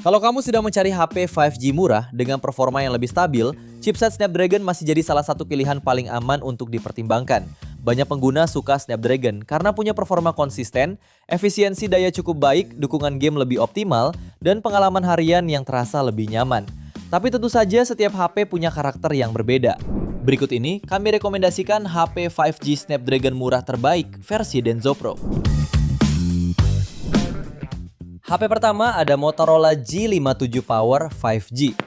Kalau kamu sedang mencari HP 5G murah dengan performa yang lebih stabil, chipset Snapdragon masih jadi salah satu pilihan paling aman untuk dipertimbangkan. Banyak pengguna suka Snapdragon karena punya performa konsisten, efisiensi daya cukup baik, dukungan game lebih optimal, dan pengalaman harian yang terasa lebih nyaman. Tapi tentu saja setiap HP punya karakter yang berbeda. Berikut ini kami rekomendasikan HP 5G Snapdragon murah terbaik versi Denso Pro. HP pertama ada Motorola G57 Power 5G.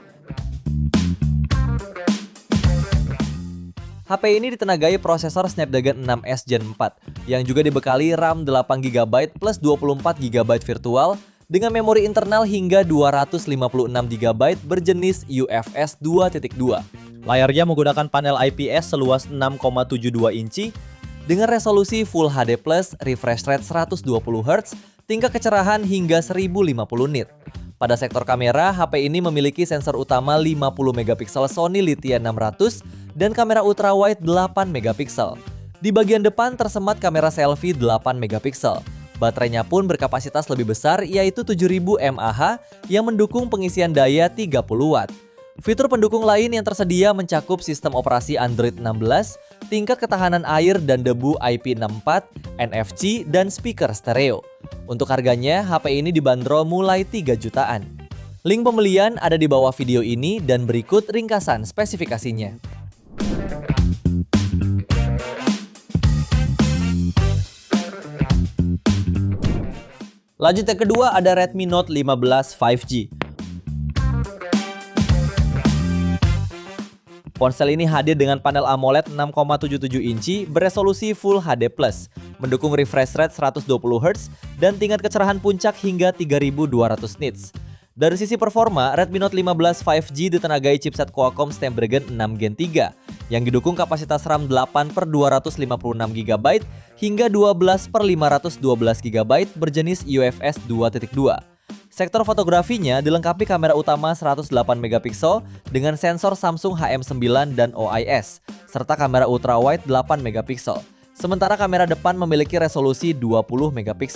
HP ini ditenagai prosesor Snapdragon 6S Gen 4 yang juga dibekali RAM 8GB plus 24GB virtual dengan memori internal hingga 256GB berjenis UFS 2.2. Layarnya menggunakan panel IPS seluas 6,72 inci dengan resolusi Full HD+, refresh rate 120Hz, tingkat kecerahan hingga 1050 nit. Pada sektor kamera, HP ini memiliki sensor utama 50MP Sony Lithia 600 dan kamera ultrawide 8MP. Di bagian depan tersemat kamera selfie 8MP. Baterainya pun berkapasitas lebih besar yaitu 7000 mAh yang mendukung pengisian daya 30W. Fitur pendukung lain yang tersedia mencakup sistem operasi Android 16, tingkat ketahanan air dan debu IP64, NFC, dan speaker stereo. Untuk harganya, HP ini dibanderol mulai 3 jutaan. Link pembelian ada di bawah video ini dan berikut ringkasan spesifikasinya. Lanjut yang kedua ada Redmi Note 15 5G. Ponsel ini hadir dengan panel AMOLED 6,77 inci beresolusi Full HD+, mendukung refresh rate 120Hz dan tingkat kecerahan puncak hingga 3200 nits. Dari sisi performa, Redmi Note 15 5G ditenagai chipset Qualcomm Snapdragon 6 Gen 3 yang didukung kapasitas RAM 8/256GB hingga 12/512GB berjenis UFS 2.2. Sektor fotografinya dilengkapi kamera utama 108MP dengan sensor Samsung HM9 dan OIS, serta kamera ultrawide 8MP. Sementara kamera depan memiliki resolusi 20MP.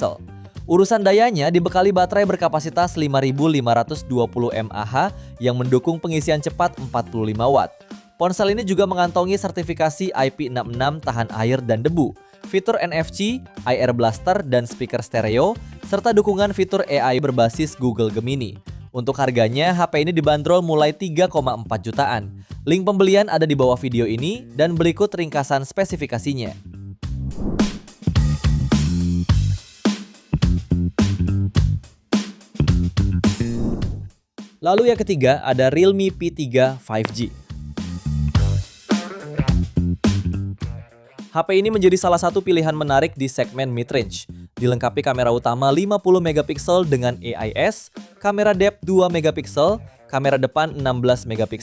Urusan dayanya dibekali baterai berkapasitas 5520 mAh yang mendukung pengisian cepat 45W. Ponsel ini juga mengantongi sertifikasi IP66 tahan air dan debu, fitur NFC, IR Blaster, dan speaker stereo, serta dukungan fitur AI berbasis Google Gemini. Untuk harganya, HP ini dibanderol mulai 3,4 jutaan. Link pembelian ada di bawah video ini dan berikut ringkasan spesifikasinya. Lalu yang ketiga ada Realme P3 5G. HP ini menjadi salah satu pilihan menarik di segmen mid-range. Dilengkapi kamera utama 50MP dengan AIS, kamera depth 2MP, kamera depan 16MP,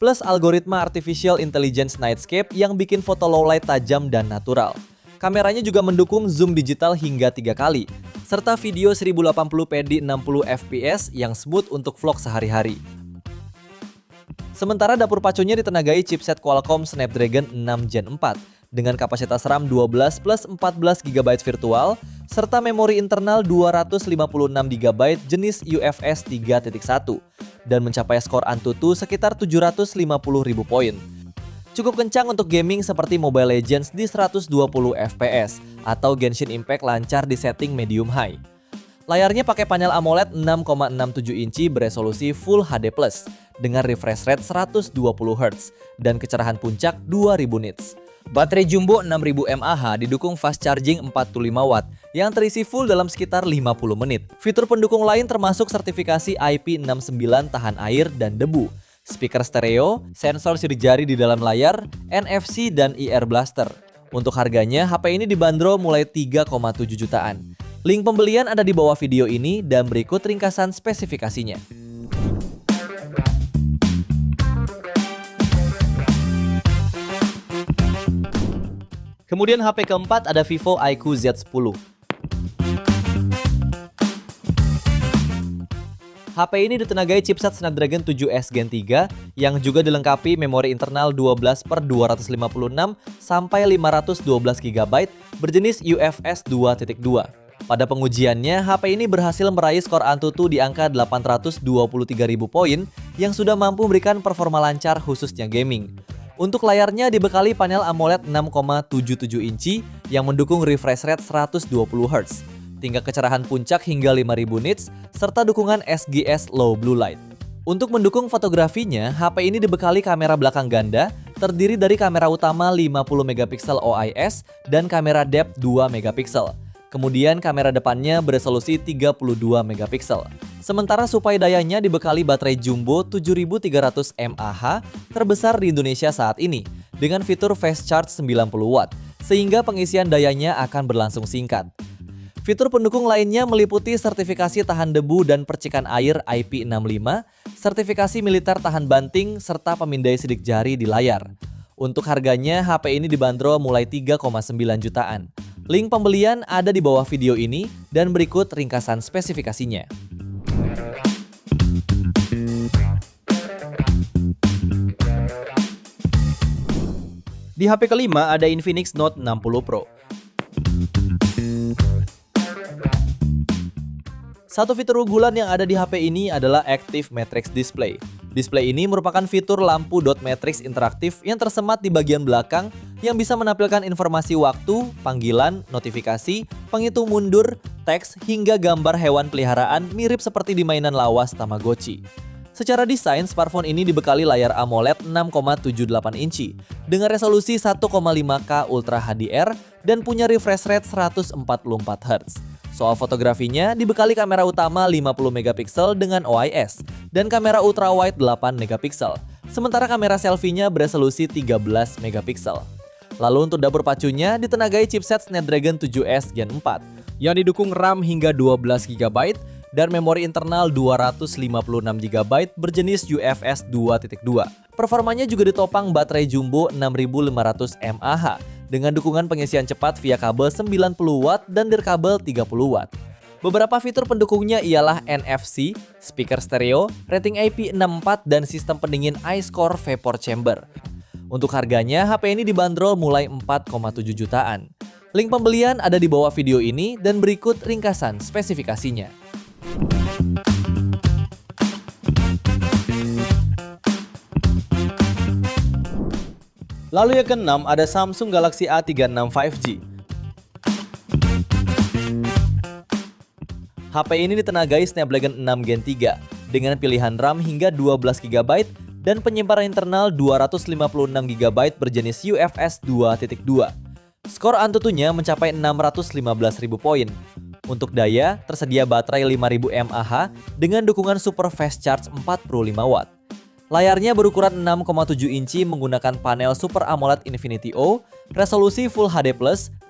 plus algoritma Artificial Intelligence Nightscape yang bikin foto low light tajam dan natural. Kameranya juga mendukung zoom digital hingga 3 kali, serta video 1080p di 60fps yang smooth untuk vlog sehari-hari. Sementara dapur pacunya ditenagai chipset Qualcomm Snapdragon 6 Gen 4 dengan kapasitas RAM 12 plus 14GB virtual serta memori internal 256GB jenis UFS 3.1 dan mencapai skor Antutu sekitar 750.000 poin. Cukup kencang untuk gaming seperti Mobile Legends di 120fps atau Genshin Impact lancar di setting medium high. Layarnya pakai panel AMOLED 6,67 inci beresolusi Full HD+ dengan refresh rate 120Hz dan kecerahan puncak 2000 nits. Baterai jumbo 6000 mAh didukung fast charging 45W yang terisi full dalam sekitar 50 menit. Fitur pendukung lain termasuk sertifikasi IP69 tahan air dan debu, speaker stereo, sensor sidik jari di dalam layar, NFC, dan IR Blaster. Untuk harganya, HP ini dibanderol mulai 3,7 jutaan. Link pembelian ada di bawah video ini dan berikut ringkasan spesifikasinya. Kemudian HP keempat ada Vivo iQOO Z10. HP ini ditenagai chipset Snapdragon 7S Gen 3 yang juga dilengkapi memori internal 12/256 sampai 512GB berjenis UFS 2.2. Pada pengujiannya, HP ini berhasil meraih skor Antutu di angka 823.000 poin yang sudah mampu memberikan performa lancar khususnya gaming. Untuk layarnya dibekali panel AMOLED 6,77 inci yang mendukung refresh rate 120 Hz, tingkat kecerahan puncak hingga 5000 nits, serta dukungan SGS Low Blue Light. Untuk mendukung fotografinya, HP ini dibekali kamera belakang ganda, terdiri dari kamera utama 50MP OIS dan kamera depth 2MP. Kemudian kamera depannya beresolusi 32MP. Sementara suplai dayanya dibekali baterai jumbo 7300 mAh terbesar di Indonesia saat ini dengan fitur fast charge 90W, sehingga pengisian dayanya akan berlangsung singkat. Fitur pendukung lainnya meliputi sertifikasi tahan debu dan percikan air IP65, sertifikasi militer tahan banting, serta pemindai sidik jari di layar. Untuk harganya, HP ini dibanderol mulai 3,9 jutaan. Link pembelian ada di bawah video ini dan berikut ringkasan spesifikasinya. Di HP kelima ada Infinix Note 60 Pro. Satu fitur unggulan yang ada di HP ini adalah Active Matrix Display. Display ini merupakan fitur lampu dot matrix interaktif yang tersemat di bagian belakang yang bisa menampilkan informasi waktu, panggilan, notifikasi, penghitung mundur, teks, hingga gambar hewan peliharaan mirip seperti di mainan lawas Tamagotchi. Secara desain, smartphone ini dibekali layar AMOLED 6,78 inci dengan resolusi 1,5K Ultra HDR dan punya refresh rate 144 Hz. Soal fotografinya, dibekali kamera utama 50MP dengan OIS dan kamera ultrawide 8MP. Sementara kamera selfie-nya beresolusi 13MP. Lalu untuk dapur pacunya ditenagai chipset Snapdragon 7S Gen 4 yang didukung RAM hingga 12GB dan memori internal 256GB berjenis UFS 2.2. Performanya juga ditopang baterai jumbo 6500 mAh dengan dukungan pengisian cepat via kabel 90W dan dirkabel 30W. Beberapa fitur pendukungnya ialah NFC, speaker stereo, rating IP64 dan sistem pendingin iScore Vapor Chamber. Untuk harganya, HP ini dibanderol mulai 4,7 jutaan. Link pembelian ada di bawah video ini dan berikut ringkasan spesifikasinya. Lalu yang keenam ada Samsung Galaxy A36 5G. HP ini ditenagai Snapdragon 6 Gen 3 dengan pilihan RAM hingga 12GB dan penyimpanan internal 256GB berjenis UFS 2.2. Skor Antutunya mencapai 615.000 poin. Untuk daya, tersedia baterai 5000 mAh dengan dukungan super fast charge 45W. Layarnya berukuran 6,7 inci menggunakan panel Super AMOLED Infinity O, resolusi Full HD+,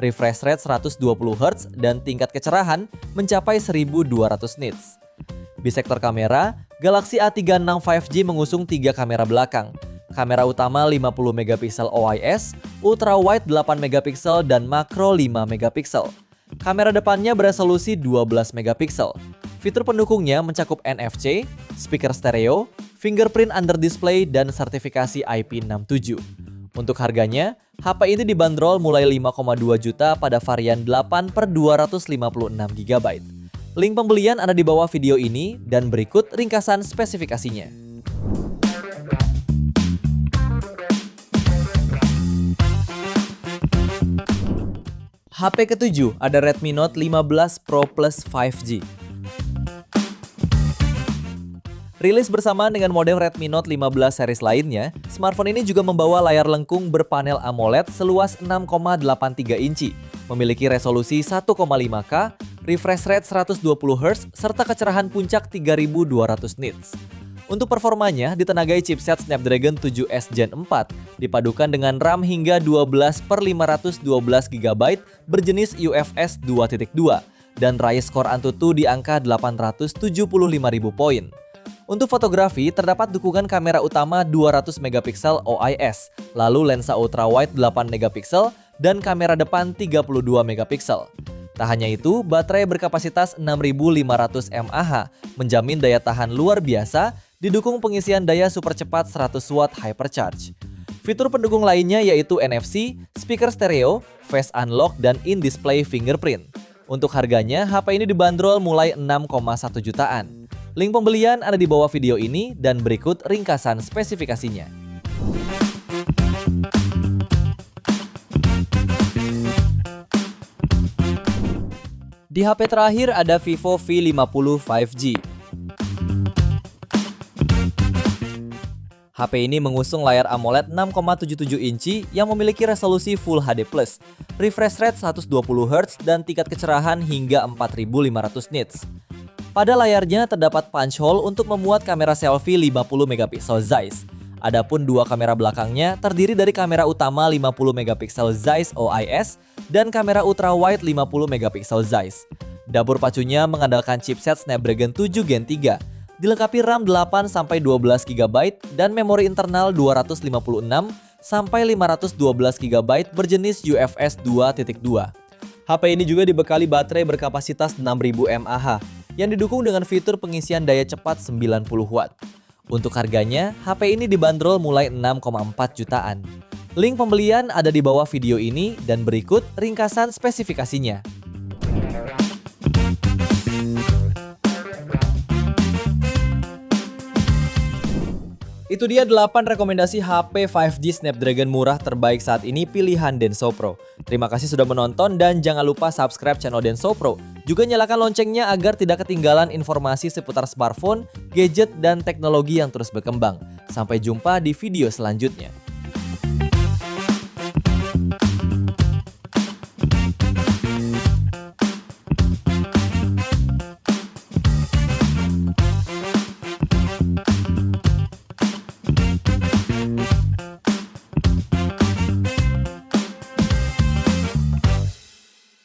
refresh rate 120Hz, dan tingkat kecerahan mencapai 1200 nits. Di sektor kamera, Galaxy A36 5G mengusung 3 kamera belakang. Kamera utama 50MP OIS, ultrawide 8MP, dan makro 5MP. Kamera depannya beresolusi 12MP. Fitur pendukungnya mencakup NFC, speaker stereo, fingerprint under display, dan sertifikasi IP67. Untuk harganya, HP ini dibanderol mulai 5,2 juta pada varian 8/256GB. Link pembelian ada di bawah video ini dan berikut ringkasan spesifikasinya. HP ketujuh ada Redmi Note 15 Pro Plus 5G. Rilis bersamaan dengan model Redmi Note 15 series lainnya, smartphone ini juga membawa layar lengkung berpanel AMOLED seluas 6,83 inci, memiliki resolusi 1,5K, refresh rate 120Hz, serta kecerahan puncak 3200 nits. Untuk performanya, ditenagai chipset Snapdragon 7S Gen 4, dipadukan dengan RAM hingga 12/512GB berjenis UFS 2.2, dan raih skor Antutu di angka 875.000 poin. Untuk fotografi, terdapat dukungan kamera utama 200MP OIS, lalu lensa ultrawide 8MP, dan kamera depan 32MP. Tak hanya itu, baterai berkapasitas 6500 mAh menjamin daya tahan luar biasa, didukung pengisian daya super cepat 100W hypercharge. Fitur pendukung lainnya yaitu NFC, speaker stereo, face unlock, dan in-display fingerprint. Untuk harganya, HP ini dibanderol mulai 6,1 jutaan. Link pembelian ada di bawah video ini dan berikut ringkasan spesifikasinya. Di HP terakhir ada Vivo V50 5G. HP ini mengusung layar AMOLED 6,77 inci yang memiliki resolusi Full HD+, refresh rate 120Hz dan tingkat kecerahan hingga 4500 nits. Pada layarnya terdapat punch hole untuk memuat kamera selfie 50MP Zeiss. Adapun dua kamera belakangnya terdiri dari kamera utama 50MP Zeiss OIS dan kamera ultrawide 50MP Zeiss. Dapur pacunya mengandalkan chipset Snapdragon 7 Gen 3, dilengkapi RAM 8-12GB dan memori internal 256-512GB berjenis UFS 2.2. HP ini juga dibekali baterai berkapasitas 6000 mAh yang didukung dengan fitur pengisian daya cepat 90W. Untuk harganya, HP ini dibanderol mulai 6,4 jutaan. Link pembelian ada di bawah video ini dan berikut ringkasan spesifikasinya. Itu dia 8 rekomendasi HP 5G Snapdragon murah terbaik saat ini pilihan Denso Pro. Terima kasih sudah menonton dan jangan lupa subscribe channel Denso Pro. Juga nyalakan loncengnya agar tidak ketinggalan informasi seputar smartphone, gadget, dan teknologi yang terus berkembang. Sampai jumpa di video selanjutnya.